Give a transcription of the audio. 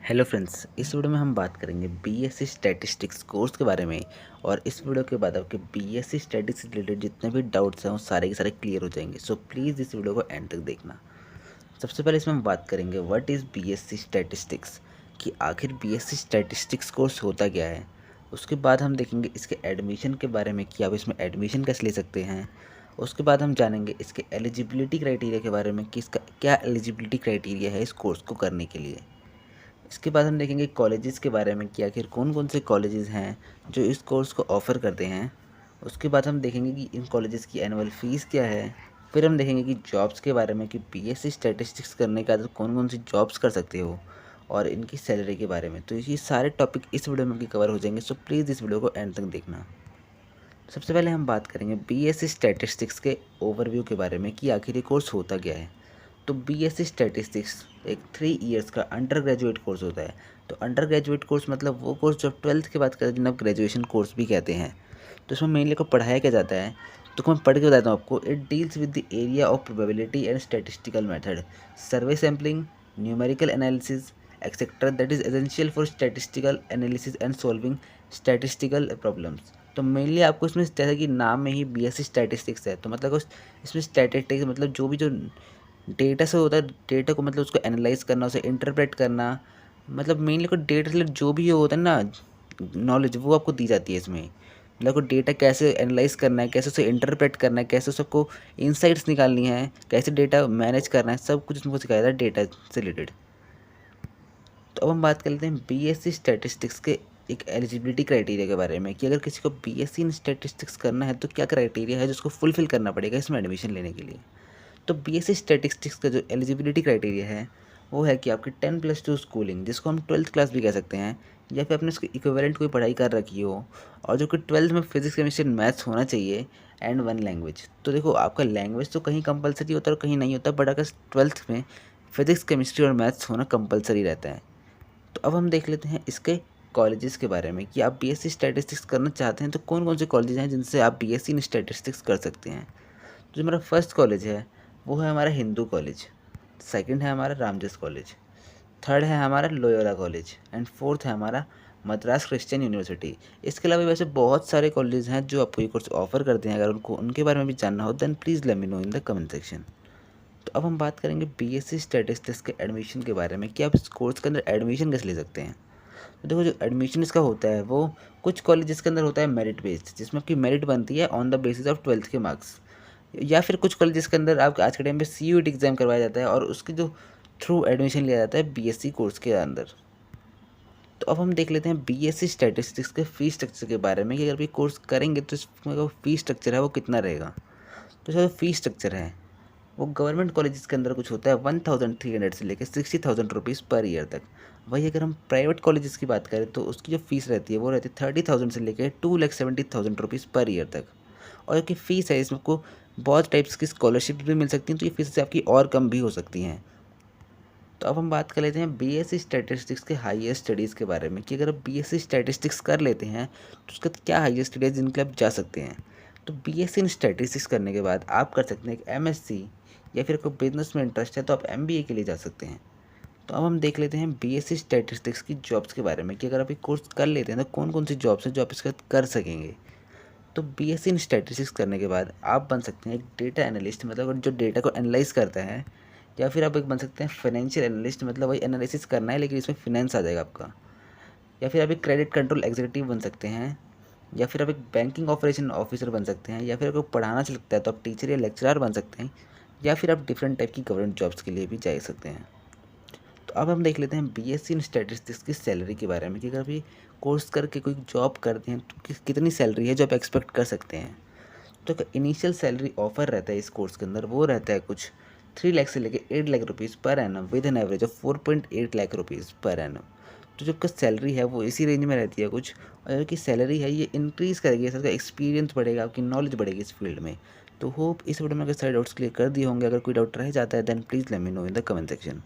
Hello friends, इस video में हम बात करेंगे बीएससी स्टैटिस्टिक्स कोर्स के बारे में। और इस वीडियो के बाद आपके बीएससी स्टैटिस्टिक्स से रिलेटेड जितने भी डाउट्स हैं वो सारे के सारे क्लियर हो जाएंगे। सो प्लीज़ इस वीडियो को एंड तक देखना। सबसे पहले इसमें हम बात करेंगे व्हाट इज़ बीएससी स्टैटिस्टिक्स, कि आखिर बीएससी स्टैटिस्टिक्स कोर्स होता क्या है। उसके बाद हम देखेंगे इसके एडमिशन के बारे में कि आप इसमें एडमिशन कैसे ले सकते हैं। उसके बाद हम जानेंगे इसके एलिजिबिलिटी क्राइटेरिया के बारे में कि इसका क्या एलिजिबिलिटी क्राइटेरिया है इस कोर्स को करने के लिए। इसके बाद हम देखेंगे कॉलेजेस के बारे में कि आखिर कौन कौन से कॉलेजेस हैं जो इस कोर्स को ऑफ़र करते हैं। उसके बाद हम देखेंगे कि इन कॉलेजेस की एनुअल फ़ीस क्या है। फिर हम देखेंगे कि जॉब्स के बारे में कि बीएससी स्टैटिस्टिक्स करने के बाद कौन कौन सी जॉब्स कर सकते हो, और इनकी सैलरी के बारे में। तो ये सारे टॉपिक इस वीडियो में कवर हो जाएंगे। सो प्लीज़ इस वीडियो को एंड तक देखना। सबसे पहले हम बात करेंगे बीएससी स्टैटिस्टिक्स के ओवरव्यू के बारे में कि आखिर ये कोर्स होता क्या है। तो बीएससी स्टैटिस्टिक्स एक 3 इयर्स का अंडर ग्रेजुएट कोर्स होता है। तो अंडर ग्रेजुएट कोर्स मतलब वो कोर्स जो 12th के बाद करते हैं, जिन्हें आप ग्रेजुएशन कोर्स भी कहते हैं। तो इसमें मेनली को पढ़ाया क्या जाता है, तो मैं पढ़ के बताता हूँ आपको। It deals with the area of probability and statistical method, survey sampling, numerical analysis etcetera that is essential for statistical analysis and solving statistical problems. तो मेनली आपको इसमें जैसे कि नाम में ही बीएससी स्टैटिस्टिक्स है, तो मतलब इसमें स्टैटिस्टिक्स मतलब जो भी जो डेटा से होता है, डेटा को मतलब उसको एनालाइज करना, उसे इंटरप्रेट करना, मतलब मेनली को डेटा से जो भी होता है ना नॉलेज, वो आपको दी जाती है इसमें। मतलब को डेटा कैसे एनालाइज करना है, कैसे उसे इंटरप्रेट करना है, कैसे सबको इंसाइट्स निकालनी है, कैसे डेटा मैनेज करना है, सब कुछ इसमें सिखाया जाता है डेटा से रिलेटेड। तो अब हम बात कर लेते हैं बीएससी स्टैटिस्टिक्स के एक एलिजिबिलिटी क्राइटेरिया के बारे में कि अगर किसी को बीएससी इन स्टैटिस्टिक्स करना है तो क्या क्राइटेरिया है जिसको फुलफिल करना पड़ेगा इसमें एडमिशन लेने के लिए। तो बीएससी स्टैटिस्टिक्स का जो एलिजिबिलिटी क्राइटेरिया है वो है कि आपकी 10+2 स्कूलिंग, जिसको हम 12th क्लास भी कह सकते हैं, या फिर आपने उसकी इक्विवेलेंट कोई पढ़ाई कर रखी हो, और जो कि 12th में फिजिक्स केमिस्ट्री मैथ्स होना चाहिए, एंड 1 लैंग्वेज। तो देखो आपका लैंग्वेज तो कहीं कंपलसरी होता है और कहीं नहीं होता, बट अगर 12th में फिजिक्स केमिस्ट्री और मैथ्स होना कंपलसरी रहता है। तो अब हम देख लेते हैं इसके कॉलेजेस के बारे में कि आप बीएससी स्टैटिस्टिक्स करना चाहते हैं तो कौन कौन से कॉलेज हैं जिनसे आप बीएससी इन स्टैटिस्टिक्स कर सकते हैं। जो हमारा फर्स्ट कॉलेज है वो है हमारा हिंदू कॉलेज, सेकंड है हमारा रामजस कॉलेज, थर्ड है हमारा लोयोला कॉलेज, एंड फोर्थ है हमारा मद्रास क्रिश्चियन यूनिवर्सिटी। इसके अलावा वैसे बहुत सारे कॉलेज हैं जो आपको ये कोर्स ऑफर करते हैं। अगर उनको उनके बारे में भी जानना हो then please let me know in the comment section. तो अब हम बात करेंगे बीएससी स्टैटिस्टिक्स के एडमिशन के बारे में कि आप इस कोर्स के अंदर एडमिशन कैसे ले सकते हैं। तो देखो जो एडमिशन इसका होता है वो कुछ कॉलेजेस के अंदर होता है मेरिट बेस्ड, जिसमें आपकी मेरिट बनती है on the basis of 12th के मार्क्स, या फिर कुछ कॉलेजेस के अंदर आप आज के टाइम पे सीयूईटी एग्ज़ाम करवाया जाता है और उसके जो थ्रू एडमिशन लिया जाता है बीएससी कोर्स के अंदर। तो अब हम देख लेते हैं बीएससी स्टैटिस्टिक्स के फ़ीस स्ट्रक्चर के बारे में कि अगर भी कोर्स करेंगे तो इसमें जो फ़ीस स्ट्रक्चर है वो कितना रहेगा। तो इसका जो फ़ीस स्ट्रक्चर है वो गवर्नमेंट कॉलेजेस के अंदर कुछ होता है 1300 से लेकर 60,000 रुपीज़ पर ईयर तक। वही अगर हम प्राइवेट कॉलेजेस की बात करें तो उसकी जो फ़ीस रहती है वो रहती है 30,000 से लेकर 2,70,000 रुपीज़ पर ईयर तक। और की फ़ीस है इसमें को बहुत टाइप्स की स्कॉलरशिप भी मिल सकती हैं, तो ये फीस आपकी और कम भी हो सकती हैं। तो अब हम बात कर लेते हैं बीएससी स्टैटिस्टिक्स के हाईयर स्टडीज़ के बारे में कि अगर आप बीएससी स्टैटिस्टिक्स कर लेते हैं तो उसका क्या हाईयर स्टडीज़ जिनके आप जा सकते हैं। तो बीएससी इन स्टैटिस्टिक्स करने के बाद आप कर सकते हैं एक एमएससी, या फिर कोई बिजनेस में इंटरेस्ट है तो आप एमबीए के लिए जा सकते हैं। तो अब हम देख लेते हैं बीएससी स्टैटिस्टिक्स की जॉब्स के बारे में कि अगर आप ये कोर्स कर लेते हैं तो कौन कौन सी जॉब्स हैं जो आप इसके साथ कर सकेंगे। तो बीएससी इन स्टैटिस्टिक्स करने के बाद आप बन सकते हैं एक डेटा एनालिस्ट, मतलब जो डेटा को एनालाइज करता है, या फिर आप एक बन सकते हैं फाइनेंशियल एनालिस्ट, मतलब वही एनालिसिस करना है लेकिन इसमें फिनेंस आ जाएगा आपका, या फिर आप एक क्रेडिट कंट्रोल एग्जीक्यूटिव बन सकते हैं, या फिर आप एक बैंकिंग ऑपरेशन ऑफिसर बन सकते हैं, या फिर आपको पढ़ाना अच्छा लगता है तो आप टीचर या लेक्चरर बन सकते हैं, या फिर आप डिफरेंट टाइप की गवर्नमेंट जॉब्स के लिए भी जा सकते हैं। तो अब हम देख लेते हैं बीएससी इन स्टैटिस्टिक्स की सैलरी के बारे में कि अगर अभी कोर्स करके कोई जॉब करते हैं तो कितनी सैलरी है जो आप एक्सपेक्ट कर सकते हैं। तो इनिशियल सैलरी ऑफर रहता है इस कोर्स के अंदर वो रहता है कुछ 3 लाख से लेकर 8 lakh rupees per annum with an average of 4.8 lakh rupees per annum. तो जो आपका सैलरी है वो इसी रेंज में रहती है कुछ, और जो कि सैलरी है ये इंक्रीज़ करेगी, इसका एक्सपीरियंस बढ़ेगा, आपकी नॉलेज बढ़ेगी इस फील्ड में। तो होप इस वीडियो में अगर सारे डाउट्स क्लियर कर दिए होंगे। अगर कोई डाउट रह जाता है then please let me know in the comment section.